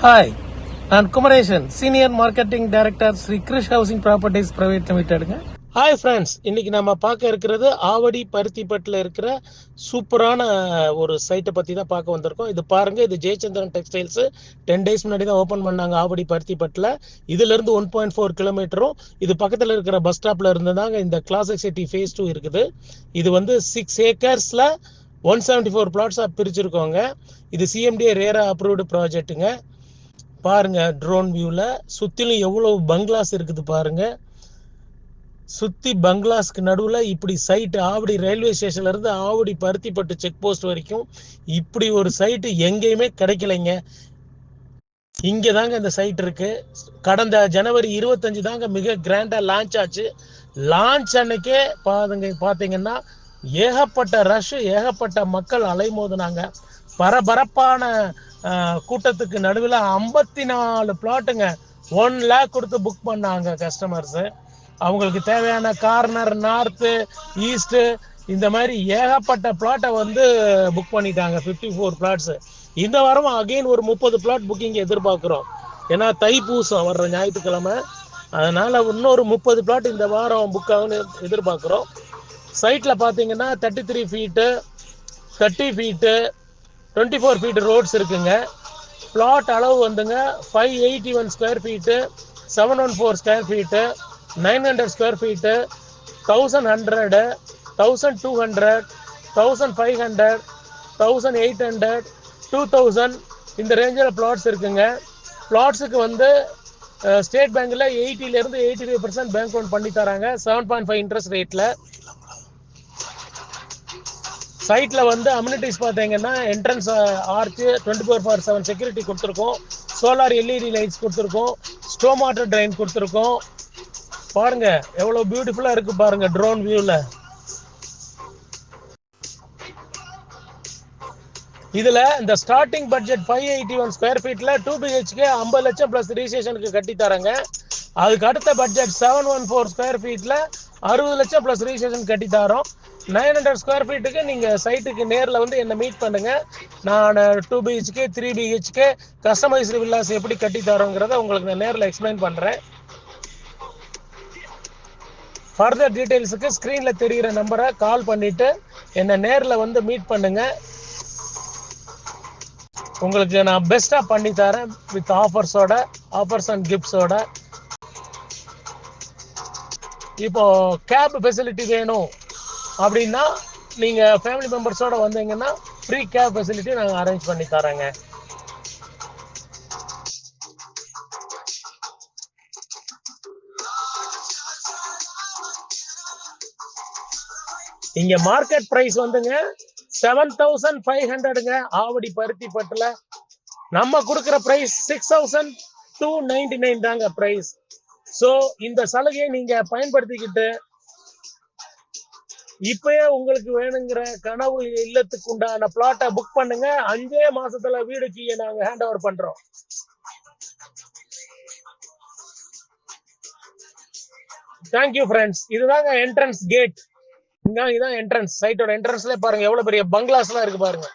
Hi, நான் Kumaresan, senior marketing director Sri Krish housing properties private லிமிடெடுங்க. Hi friends, இன்னைக்கு நம்ம பார்க்க இருக்கிறது ஆவடி பருத்திப்பட்டில் இருக்கிற சூப்பரான ஒரு சைட்டை பற்றி தான் பார்க்க வந்திருக்கோம். இது பாருங்க, இது ஜெயச்சந்திரன் டெக்ஸ்டைல்ஸ் 10 days முன்னாடி தான் ஓப்பன் பண்ணாங்க ஆவடி பருத்திப்பட்டில். இதுலேருந்து 1.4 கிலோமீட்டரும் இது பக்கத்தில் இருக்கிற பஸ் ஸ்டாப்ல இருந்து தாங்க இந்த கிளாசிக் சிட்டி ஃபேஸ் 2 இருக்குது. இது வந்து 6 acres 174 பிளாட்ஸாக பிரிச்சிருக்கோங்க. இது சிஎம்டிஏ ரேரா அப்ரூவ்டு ப்ராஜெக்ட்டுங்க. பாருங்க, ட்ரோன் வியூல சுத்திலும் எவ்வளவு பங்களாஸ் இருக்குது பாருங்க. சுத்தி பங்களாஸ்க்கு நடுவுல இப்படி சைட் ஆவடி ரயில்வே ஸ்டேஷன்ல இருந்து ஆவடி பருத்திப்பட்டு செக் போஸ்ட் வரைக்கும் இப்படி ஒரு சைட்டு எங்கேயுமே கிடைக்கலைங்க. இங்க தாங்க இந்த சைட் இருக்கு. கடந்த ஜனவரி 25 தாங்க மிக கிராண்டா லான்ச் ஆச்சு. லான்ச் அன்னைக்கே பாத்தீங்கன்னா ஏகப்பட்ட ரஷ், ஏகப்பட்ட மக்கள் அலைமோதுனாங்க. பரபரப்பான கூட்டத்துக்கு நடுவில் 54 பிளாட்டுங்க 1 lakh கொடுத்து புக் பண்ணாங்க கஸ்டமர்ஸ். அவங்களுக்கு தேவையான கார்னர், நார்த்து, ஈஸ்ட்டு, இந்த மாதிரி ஏகப்பட்ட பிளாட்டை வந்து புக் பண்ணிட்டாங்க. 54 பிளாட்ஸ். இந்த வாரம் அகைன் ஒரு 30 பிளாட் புக்கிங் எதிர்பார்க்குறோம். ஏன்னா தைப்பூசம் வர்ற ஞாயிற்றுக்கிழமை, அதனால இன்னொரு 30 பிளாட் இந்த வாரம் புக் ஆகுன்னு எதிர்பார்க்குறோம். சைட்டில் பார்த்தீங்கன்னா 33 ஃபீட்டு, 30 ஃபீட்டு, 24 ஃபீட் ரோட்ஸ் இருக்குங்க. பிளாட் அளவு வந்துங்க 581 square feet, 714 square feet, 900 square feet, 1100, 1200, 1500, 1800, 2000 இந்த ரேஞ்சில் பிளாட்ஸ் இருக்குங்க. பிளாட்ஸுக்கு வந்து ஸ்டேட் பேங்க்ல 80% 85% பேங்க் லோன் பண்ணி தராங்க 7.5 இன்ட்ரெஸ்ட் ரேட்ல. சைட்ல வந்து அம்யூனிட்டிஸ் பார்த்தீங்கன்னா என்ட்ரன்ஸ் ஆர்ச் 24/7 செக்யூரிட்டி கொடுத்துருக்கோம். சோலார் எல்இடி லைட்ஸ் கொடுத்துருக்கோம். ஸ்டோம் வாட்டர் ட்ரைன் கொடுத்துருக்கோம். பாருங்க எவ்வளவு பியூட்டிஃபுல்லா இருக்கு பாருங்க ட்ரோன் வியூல. இதுல இந்த ஸ்டார்டிங் பட்ஜெட் 581 ஸ்கொயர் ஃபீட்ல 2 BHK 50 லட்சம் பிளஸ் ரிஜிஸ்ட்ரேஷனுக்கு கட்டி தராங்க. அதுக்கு அடுத்த பட்ஜெட் 714 ஸ்கொயர் ஃபீட்ல 60 லட்சம் பிளஸ் ரிஜிஸ்ட்ரேஷன் கட்டி தரோம். 900 ஸ்கொயர் ஃபீட்டுக்கு நீங்க சைட்டுக்கு நேரில் வந்து என்ன மீட் பண்ணுங்க. நான் 2 BHK 3 BHK கஸ்டமைஸ்டு வில்லாஸ் எப்படி கட்டி தரோங்கிறத உங்களுக்கு நான் நேரில் எக்ஸ்பிளைன் பண்றேன். ஃபர்தர் டீடைல்ஸுக்கு ஸ்க்ரீன்ல தெரிகிற நம்பரை கால் பண்ணிட்டு என்னை நேரில் வந்து மீட் பண்ணுங்க. உங்களுக்கு நான் பெஸ்டா பண்ணி தரேன் வித் ஆஃபர்ஸ் அண்ட் கிஃப்ட்ஸோட. இப்போ கேப் ஃபெசிலிட்டி வேணும் அப்படின்னா நீங்க ஃபேமிலி மெம்பர்ஸோட வந்தீங்கன்னா ஃப்ரீ கேப் ஃபெசிலிட்டி நாங்கள் அரேஞ்ச் பண்ணி தரேங்க. இங்க மார்க்கெட் பிரைஸ் வந்துங்க 7,500ங்க ஆவடி பருத்திப்பட்டுல. நம்ம கொடுக்குற பிரைஸ் 6,299 தாங்க பிரைஸ். ஸோ இந்த சலுகையை நீங்க பயன்படுத்திக்கிட்டு இப்பயே உங்களுக்கு வேணுங்கிற கனவு இல்லத்துக்கு உண்டான பிளாட்டை புக் பண்ணுங்க. 5 மாசத்துல வீடு கீயை நாங்க ஹேண்ட் ஓவர் பண்றோம். Thank you friends. இதுதாங்க என்ட்ரன்ஸ் கேட். இதான் என்ட்ரன்ஸ். சைட்டோட என்ட்ரன்ஸ்ல பாருங்க எவ்வளவு பெரிய பங்களாஸ் எல்லாம் இருக்கு பாருங்க.